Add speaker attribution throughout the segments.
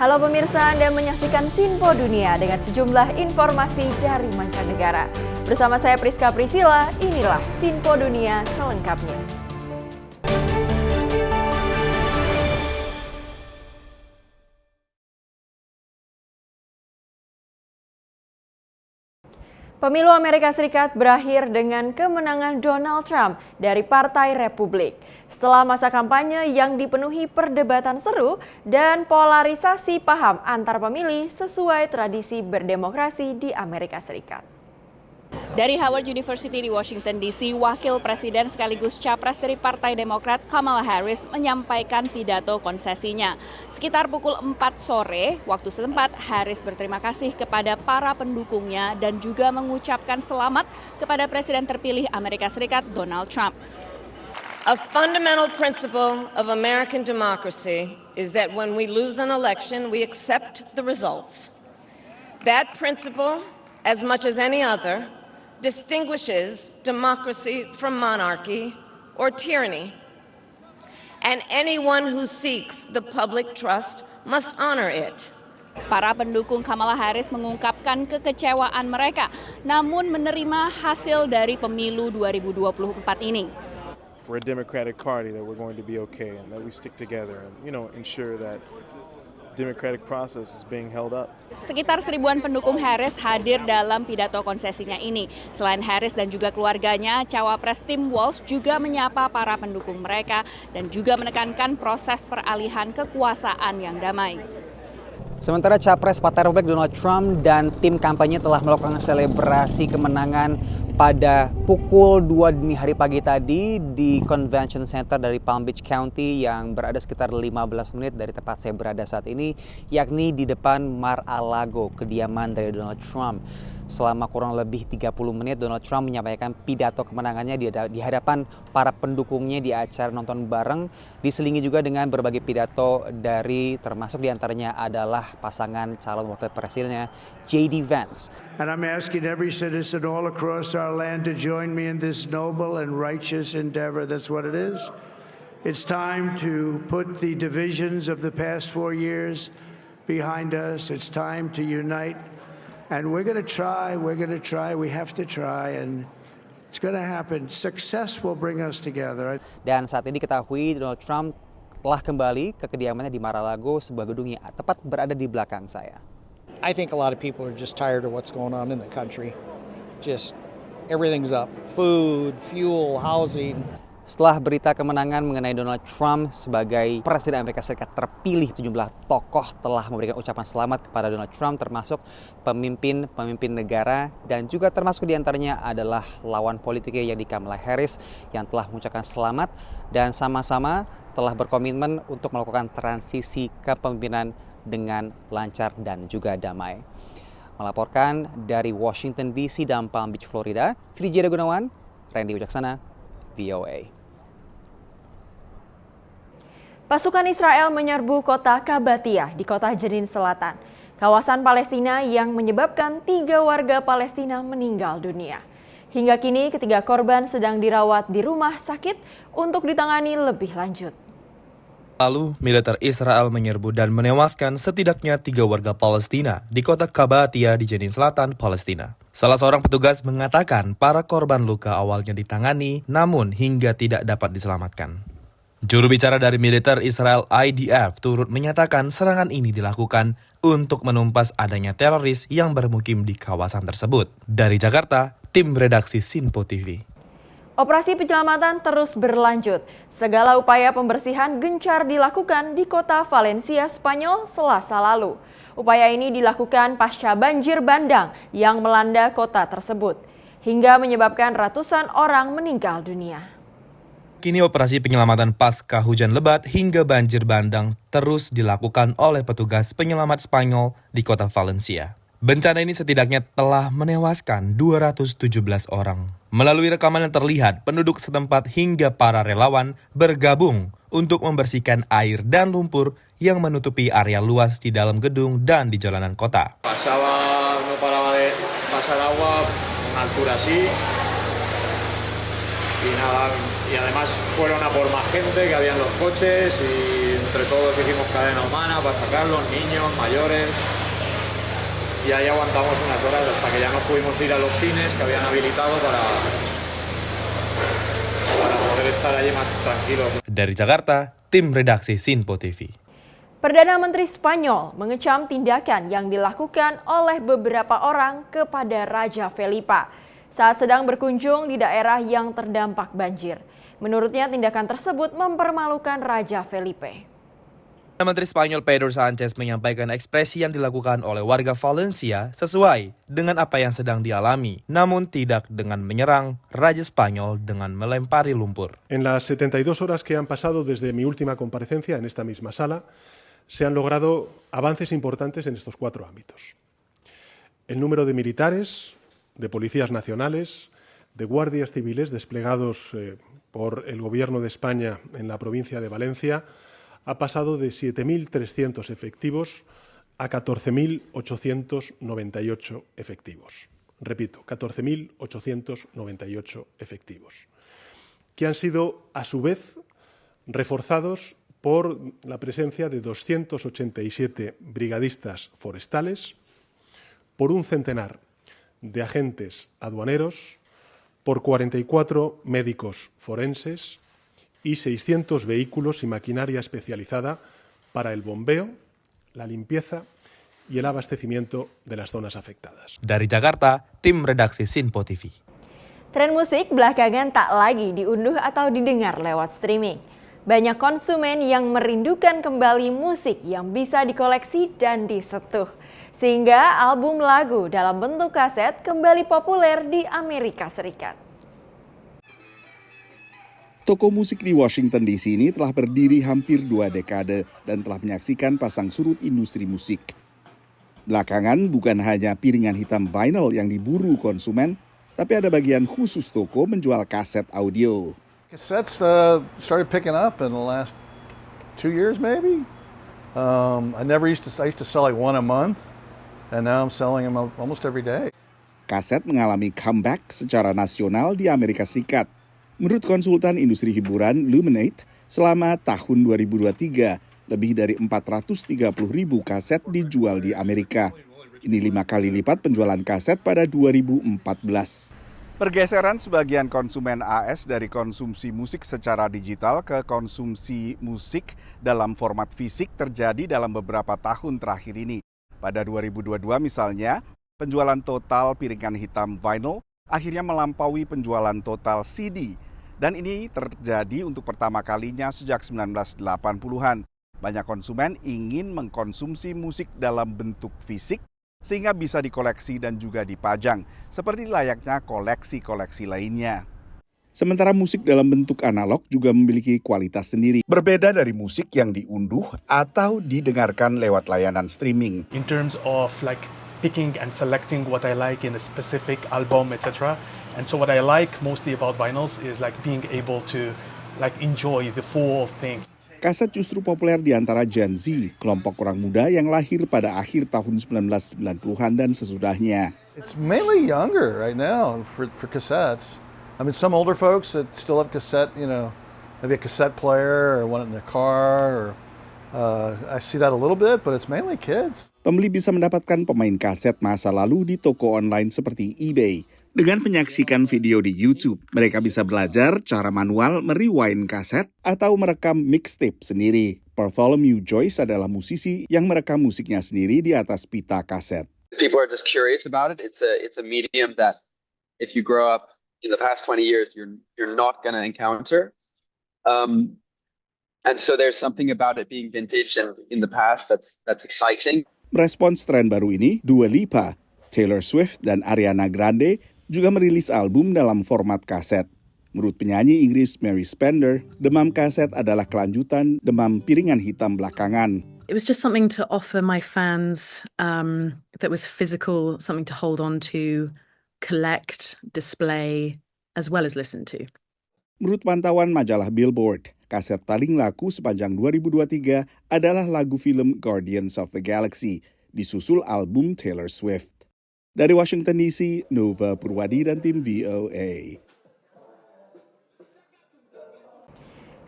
Speaker 1: Halo pemirsa, Anda menyaksikan Sinpo Dunia dengan sejumlah informasi dari mancanegara. Bersama saya Priska Priscilla, inilah Sinpo Dunia selengkapnya. Pemilu Amerika Serikat berakhir dengan kemenangan Donald Trump dari Partai Republik. Setelah masa kampanye yang dipenuhi perdebatan seru dan polarisasi paham antar pemilih sesuai tradisi berdemokrasi di Amerika Serikat.
Speaker 2: Dari Howard University di Washington DC, Wakil Presiden sekaligus Capres dari Partai Demokrat Kamala Harris menyampaikan pidato konsesinya. Sekitar pukul 4 sore, waktu setempat, Harris berterima kasih kepada para pendukungnya dan juga mengucapkan selamat kepada Presiden terpilih Amerika Serikat Donald Trump.
Speaker 3: A fundamental principle of American democracy is that when we lose an election, we accept the results. That principle, as much as any other, distinguishes democracy from monarchy or tyranny. And anyone who seeks the public trust must honor it.
Speaker 2: Para pendukung Kamala Harris mengungkapkan kekecewaan mereka, namun menerima hasil dari pemilu 2024 ini.
Speaker 4: For a Democratic Party that we're going to be okay and that we stick together and ensure that democratic process is being held up.
Speaker 2: Sekitar 1000-an pendukung Harris hadir dalam pidato konsesinya ini. Selain Harris dan juga keluarganya, Cawapres Tim Walz juga menyapa para pendukung mereka dan juga menekankan proses peralihan kekuasaan yang damai.
Speaker 5: Sementara Capres Partai Republik Donald Trump dan tim kampanye telah melakukan selebrasi kemenangan pada pukul 2 dini hari pagi tadi di Convention Center dari Palm Beach County yang berada sekitar 15 menit dari tempat saya berada saat ini, yakni di depan Mar-a-Lago, kediaman dari Donald Trump. Selama kurang lebih 30 menit, Donald Trump menyampaikan pidato kemenangannya di hadapan para pendukungnya di acara nonton bareng, diselingi juga dengan berbagai pidato dari, termasuk diantaranya adalah pasangan calon wakil presidennya, J.D. Vance.
Speaker 6: And I'm asking every citizen all across our land to join me in this noble and righteous endeavor. That's what it is. It's time to put the divisions of the past 4 years behind us. It's time to unite. And we're going to try, we have to try, and it's going to happen. Success will bring us together.
Speaker 5: Dan saat ini diketahui Donald Trump telah kembali ke kediamannya di Mar-a-Lago, sebuah gedung yang tepat berada di belakang saya.
Speaker 7: I think a lot of people are just tired of what's going on in the country. Just everything's up. Food, fuel, housing.
Speaker 5: Setelah berita kemenangan mengenai Donald Trump sebagai Presiden Amerika Serikat terpilih, sejumlah tokoh telah memberikan ucapan selamat kepada Donald Trump, termasuk pemimpin negara dan juga termasuk diantaranya adalah lawan politiknya yakni Kamala Harris yang telah mengucapkan selamat dan sama-sama telah berkomitmen untuk melakukan transisi kepemimpinan dengan lancar dan juga damai. Melaporkan dari Washington DC dan Palm Beach, Florida, Frijaya Gunawan, Randy Wijaksana, VOA.
Speaker 1: Pasukan Israel menyerbu kota Kabatiyah di kota Jenin Selatan, kawasan Palestina yang menyebabkan 3 warga Palestina meninggal dunia. Hingga kini ketiga korban sedang dirawat di rumah sakit untuk ditangani lebih lanjut.
Speaker 8: Lalu, militer Israel menyerbu dan menewaskan setidaknya 3 warga Palestina di kota Kabatiyah di Jenin Selatan, Palestina. Salah seorang petugas mengatakan para korban luka awalnya ditangani, namun hingga tidak dapat diselamatkan. Juru bicara dari militer Israel IDF turut menyatakan serangan ini dilakukan untuk menumpas adanya teroris yang bermukim di kawasan tersebut. Dari Jakarta, tim redaksi Sinpo TV.
Speaker 1: Operasi penyelamatan terus berlanjut. Segala upaya pembersihan gencar dilakukan di kota Valencia, Spanyol Selasa lalu. Upaya ini dilakukan pasca banjir bandang yang melanda kota tersebut, hingga menyebabkan ratusan orang meninggal dunia.
Speaker 8: Kini operasi penyelamatan pasca hujan lebat hingga banjir bandang terus dilakukan oleh petugas penyelamat Spanyol di kota Valencia. Bencana ini setidaknya telah menewaskan 217 orang. Melalui rekaman yang terlihat, penduduk setempat hingga para relawan bergabung untuk membersihkan air dan lumpur yang menutupi area luas di dalam gedung dan di jalanan kota.
Speaker 9: Pasar agua mengaturasi Y nada, y además fueron a por más gente que había en los coches y entre todos hicimos cadena humana para sacarlos, niños, mayores. Y ahí aguantamos unas horas hasta que ya no pudimos ir a los cines que habían habilitado para poder estar allí más tranquilos.
Speaker 8: Dari Jakarta, tim redaksi Sinpo TV.
Speaker 1: Perdana Menteri Spanyol mengecam tindakan yang dilakukan oleh beberapa orang kepada Raja Felipe saat sedang berkunjung di daerah yang terdampak banjir. Menurutnya tindakan tersebut mempermalukan Raja Felipe.
Speaker 8: Menteri Spanyol Pedro Sánchez menyampaikan ekspresi yang dilakukan oleh warga Valencia sesuai dengan apa yang sedang dialami, namun tidak dengan menyerang Raja Spanyol dengan melempari lumpur.
Speaker 10: En las 72 horas que han pasado desde mi última comparecencia en esta misma sala, se han logrado avances importantes en estos 4 ámbitos. El número de militares, de policías nacionales, de guardias civiles desplegados por el Gobierno de España en la provincia de Valencia ha pasado de 7.300 efectivos a 14.898 efectivos. Repito, 14.898 efectivos, que han sido a su vez reforzados por la presencia de 287 brigadistas forestales, por un centenar de agentes aduaneros, por 44 médicos forenses y 600 vehículos y maquinaria especializada para el bombeo, la limpieza y el abastecimiento de las zonas afectadas.
Speaker 8: Dari Jakarta, tim redaksi Sinpo TV.
Speaker 1: Tren musik belakangan tak lagi diunduh atau didengar lewat streaming. Banyak konsumen yang merindukan kembali musik yang bisa dikoleksi dan disetuh. Sehingga album lagu dalam bentuk kaset kembali populer di Amerika Serikat.
Speaker 11: Toko musik di Washington DC ini telah berdiri hampir 2 dekade dan telah menyaksikan pasang surut industri musik. Belakangan bukan hanya piringan hitam vinyl yang diburu konsumen, tapi ada bagian khusus toko menjual kaset audio.
Speaker 12: Cassettes started picking up in the last 2 years maybe. I used to sell like one a month, and now I'm selling them almost every day.
Speaker 11: Kaset mengalami comeback secara nasional di Amerika Serikat. Menurut konsultan industri hiburan Luminate, selama tahun 2023, lebih dari 430.000 kaset dijual di Amerika. Ini 5 kali lipat penjualan kaset pada 2014. Pergeseran sebagian konsumen AS dari konsumsi musik secara digital ke konsumsi musik dalam format fisik terjadi dalam beberapa tahun terakhir ini. Pada 2022 misalnya, penjualan total piringan hitam vinyl akhirnya melampaui penjualan total CD. Dan ini terjadi untuk pertama kalinya sejak 1980-an. Banyak konsumen ingin mengkonsumsi musik dalam bentuk fisik sehingga bisa dikoleksi dan juga dipajang, seperti layaknya koleksi-koleksi lainnya. Sementara musik dalam bentuk analog juga memiliki kualitas sendiri. Berbeda dari musik yang diunduh atau didengarkan lewat layanan streaming.
Speaker 13: In terms of like picking and selecting what I like in a specific album, etc. And so what I like mostly about vinyls is like being able to like enjoy the full thing.
Speaker 11: Kaset justru populer di antara Gen Z, kelompok orang muda yang lahir pada akhir tahun 1990-an dan sesudahnya.
Speaker 12: It's mainly younger right now for cassettes. I mean, some older folks that still have cassette, maybe a cassette player or one in their car. I see that a little bit, but it's mainly kids.
Speaker 11: Pembeli bisa mendapatkan pemain kaset masa lalu di toko online seperti eBay. Dengan menyaksikan video di YouTube, mereka bisa belajar cara manual merewind kaset atau merekam mixtape sendiri. Bartholomew Joyce adalah musisi yang merekam musiknya sendiri di atas pita kaset.
Speaker 14: People are just curious about it. It's a medium that if you grow up in the past 20 years, you're not going to encounter. And so there's something about it being vintage and in the past that's exciting.
Speaker 11: Merespons tren baru ini, Dua Lipa, Taylor Swift, dan Ariana Grande juga merilis album dalam format kaset. Menurut penyanyi Inggris Mary Spender, demam kaset adalah kelanjutan demam piringan hitam belakangan.
Speaker 15: It was just something to offer my fans that was physical, something to hold on to, collect, display, as well as listen to.
Speaker 11: Menurut pantauan majalah Billboard, kaset paling laku sepanjang 2023 adalah lagu film Guardians of the Galaxy, disusul album Taylor Swift. Dari Washington DC, Nova Purwadi dan tim VOA.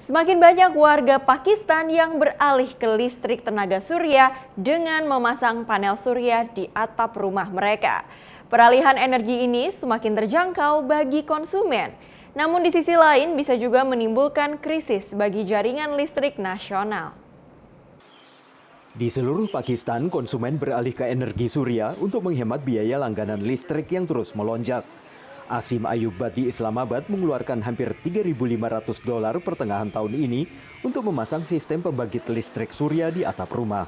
Speaker 1: Semakin banyak warga Pakistan yang beralih ke listrik tenaga surya dengan memasang panel surya di atap rumah mereka. Peralihan energi ini semakin terjangkau bagi konsumen. Namun di sisi lain bisa juga menimbulkan krisis bagi jaringan listrik nasional.
Speaker 16: Di seluruh Pakistan, konsumen beralih ke energi surya untuk menghemat biaya langganan listrik yang terus melonjak. Asim Ayub di Islamabad mengeluarkan hampir $3.500 pertengahan tahun ini untuk memasang sistem pembangkit listrik surya di atap rumah.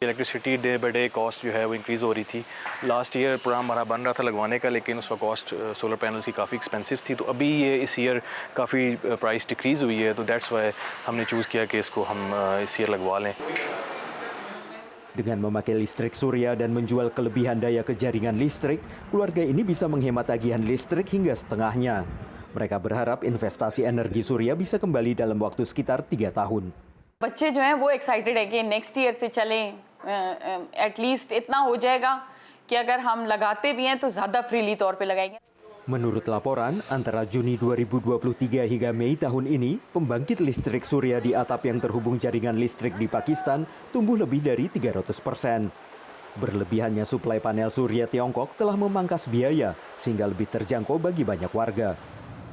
Speaker 17: Electricity day by day cost जो है वो इंक्रीज़ हो रही थी। Last year programme हमारा बन रहा था लगवाने का, लेकिन उसका कॉस्ट सोलर पैनल्स की काफ़ी एक्सपेंसिव थी। तो अभी ये इस ईयर काफ़ी प्राइस डिक्रीज़ हुई है, तो दैट्स वाई हमने चूज़ किया कि इसको हम इस ईयर लगवा लें।
Speaker 16: Dengan memakai listrik surya dan menjual kelebihan daya ke jaringan listrik, keluarga ini bisa menghemat tagihan listrik hingga setengahnya. Mereka berharap investasi energi surya bisa kembali dalam waktu sekitar 3 tahun.
Speaker 18: बच्चे जो हैं वो एक्साइटेड है कि नेक्स्ट ईयर से चलें, एटलीस्ट इतना हो जाएगा कि अगर हम लगाते भी हैं तो ज़्यादा फ्रीली तौर पे लगाएंगे.
Speaker 16: Menurut laporan, antara Juni 2023 hingga Mei tahun ini, pembangkit listrik surya di atap yang terhubung jaringan listrik di Pakistan tumbuh lebih dari 300%. Berlebihannya suplai panel surya Tiongkok telah memangkas biaya sehingga lebih terjangkau bagi banyak warga.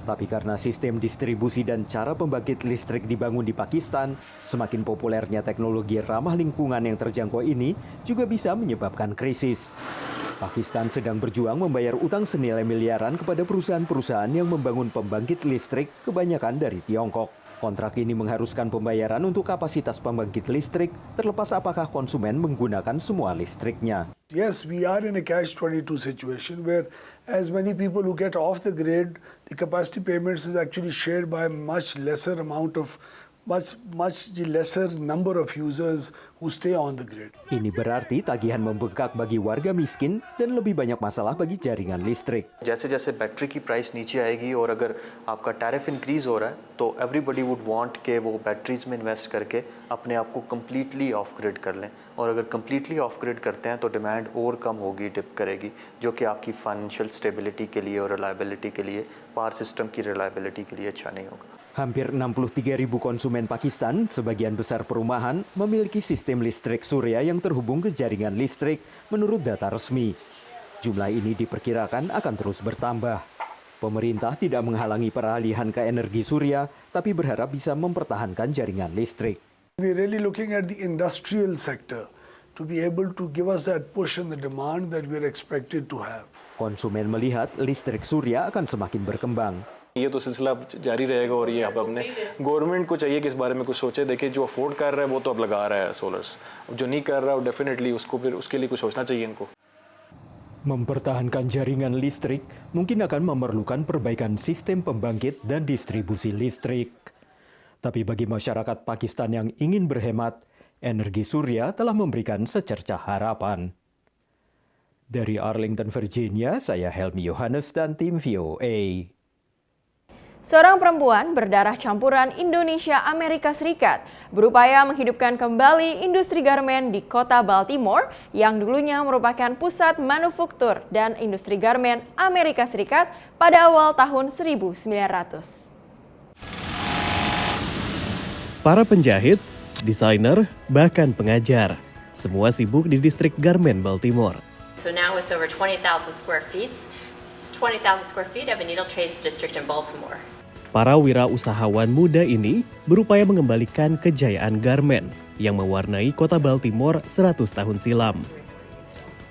Speaker 16: Tapi karena sistem distribusi dan cara pembangkit listrik dibangun di Pakistan, semakin populernya teknologi ramah lingkungan yang terjangkau ini juga bisa menyebabkan krisis. Pakistan sedang berjuang membayar utang senilai miliaran kepada perusahaan-perusahaan yang membangun pembangkit listrik, kebanyakan dari Tiongkok. Kontrak ini mengharuskan pembayaran untuk kapasitas pembangkit listrik, terlepas apakah konsumen menggunakan semua listriknya.
Speaker 19: Yes, we are in a catch-22 situation where as many people who get off the grid, the capacity payments is actually shared by much lesser number of users who stay on the grid.
Speaker 16: Ini berarti tagihan membengkak bagi warga miskin dan lebih banyak masalah bagi jaringan listrik.
Speaker 17: जैसे-जैसे बैटरी की प्राइस नीचे आएगी और अगर आपका tariff increase हो रहा है तो एवरीबॉडी वुड वांट के वो बैटरीज में इन्वेस्ट करके अपने आप को कम्प्लीटली ऑफ ग्रिड कर लें, और अगर कम्प्लीटली ऑफ ग्रिड करते हैं तो डिमांड और कम होगी, डिप करेगी, जो कि आपकी फाइनेंशियल स्टेबिलिटी के लिए और रिलायबिलिटी के लिए, पावर सिस्टम की रिलायबिलिटी के लिए अच्छा नहीं होगा.
Speaker 16: Hampir 63.000 konsumen Pakistan, sebagian besar perumahan, memiliki sistem listrik surya yang terhubung ke jaringan listrik menurut data resmi. Jumlah ini diperkirakan akan terus bertambah. Pemerintah tidak menghalangi peralihan ke energi surya, tapi berharap bisa mempertahankan jaringan listrik.
Speaker 19: We're really looking at the industrial sector to be able to give us that push in the demand that we're expected to have.
Speaker 16: Konsumen melihat listrik surya akan semakin berkembang.
Speaker 17: ये तो सिलसिला जारी रहेगा और ये अब अपने गवर्नमेंट को चाहिए कि इस बारे में कुछ सोचे. देखिए जो अफोर्ड कर रहा है वो तो अब लगा रहा है सोलर्स, जो नहीं कर रहा है डेफिनेटली उसको फिर उसके लिए कुछ सोचना चाहिए इनको.
Speaker 16: Mempertahankan jaringan listrik mungkin akan memerlukan perbaikan sistem pembangkit dan distribusi listrik. Tapi bagi masyarakat Pakistan yang ingin berhemat, energi surya telah memberikan secercah harapan. Dari Arlington, Virginia, saya Helmi Yohanes dan tim VOA.
Speaker 1: Seorang perempuan berdarah campuran Indonesia-Amerika Serikat berupaya menghidupkan kembali industri garmen di kota Baltimore yang dulunya merupakan pusat manufaktur dan industri garmen Amerika Serikat pada awal tahun 1900.
Speaker 20: Para penjahit, desainer, bahkan pengajar, semua sibuk di distrik garmen Baltimore.
Speaker 21: So now it's over 20,000 square feet of a needle trades district in Baltimore.
Speaker 20: Para wirausahawan muda ini berupaya mengembalikan kejayaan garmen yang mewarnai kota Baltimore 100 tahun silam.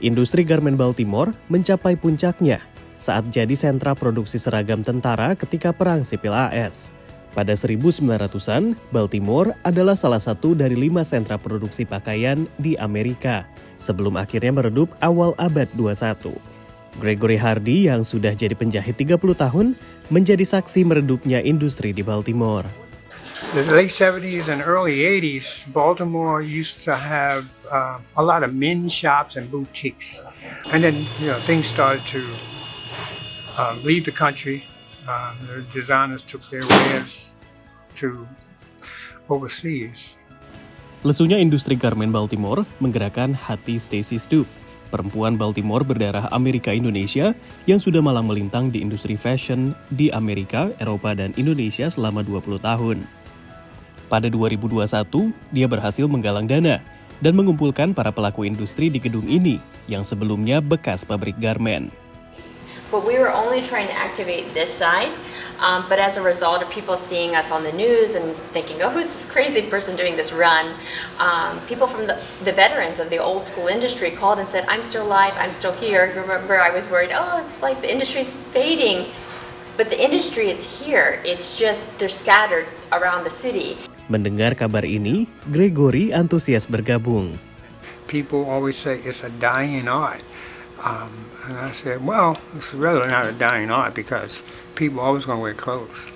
Speaker 20: Industri garmen Baltimore mencapai puncaknya saat jadi sentra produksi seragam tentara ketika Perang Sipil AS. Pada 1900-an, Baltimore adalah salah satu dari 5 sentra produksi pakaian di Amerika sebelum akhirnya meredup awal abad 21. Gregory Hardy yang sudah jadi penjahit 30 tahun menjadi saksi meredupnya industri di Baltimore.
Speaker 22: The late 70s and early 80s, Baltimore used to have a lot of men's shops and boutiques. And then, things started to leave the country. The designers took their wares to overseas.
Speaker 20: Lesunya industri garmen Baltimore menggerakkan hati Stacy Stoop, perempuan Baltimore berdarah Amerika Indonesia yang sudah malang melintang di industri fashion di Amerika, Eropa, dan Indonesia selama 20 tahun. Pada 2021, dia berhasil menggalang dana dan mengumpulkan para pelaku industri di gedung ini yang sebelumnya bekas pabrik garmen.
Speaker 21: But we were only trying to activate this side. But as a result of people seeing us on the news and thinking, oh, who's this crazy person doing this run? People from the veterans of the old school industry called and said, I'm still alive, I'm still here. Remember, I was worried, oh, it's like the industry's fading. But the industry is here. It's just they're scattered around the city.
Speaker 20: Mendengar kabar ini, Gregory antusias bergabung.
Speaker 22: People always say it's a dying art. And I said, well, it's really not a dying art because people always going to wear clothes.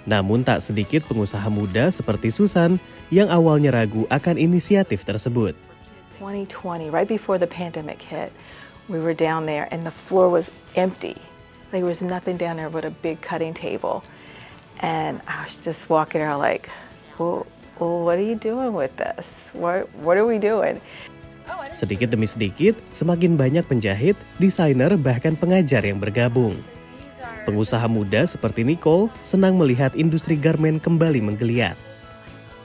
Speaker 20: Namun tak sedikit pengusaha muda seperti Susan yang awalnya ragu akan inisiatif tersebut.
Speaker 3: 2020, right before the pandemic hit, we were down there and the floor was empty. There was nothing down there but a big cutting table. And I was just walking around like, well, what are you doing with this? What are we doing?
Speaker 20: Sedikit demi sedikit, semakin banyak penjahit, desainer, bahkan pengajar yang bergabung. Pengusaha muda seperti Nicole senang melihat industri garmen kembali menggeliat.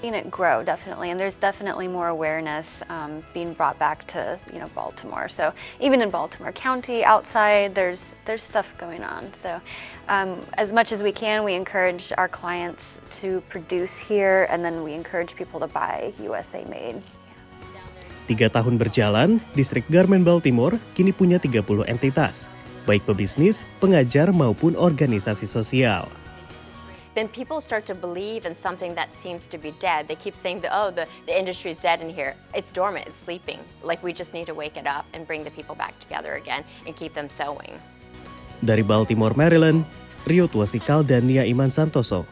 Speaker 4: Seeing it grow definitely, and there's definitely more awareness being brought back to Baltimore. So even in Baltimore County, outside, there's stuff going on. So as much as we can, we encourage our clients to produce here, and then we encourage people to buy USA made.
Speaker 20: 3 tahun berjalan, distrik garmen Baltimore kini punya 30 entitas, baik pebisnis, pengajar maupun organisasi sosial.
Speaker 21: Then people start to believe in something that seems to be dead. They keep saying, the industry is dead in here. It's dormant, it's sleeping. Like we just need to wake it up and bring the people back together again and keep them sewing.
Speaker 20: Dari Baltimore, Maryland, Rio Twasikal dan Nia Iman Santoso,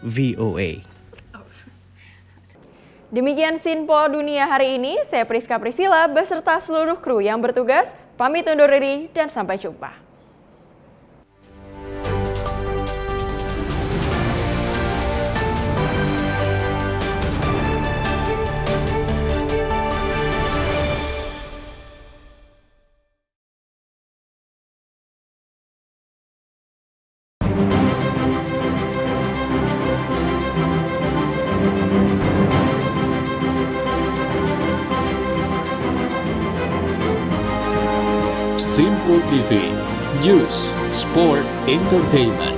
Speaker 20: VOA.
Speaker 1: Demikian Sinpo Dunia hari ini, saya Priska Priscilla beserta seluruh kru yang bertugas, pamit undur diri dan sampai jumpa.
Speaker 23: Simple TV, News, Sport, Entertainment.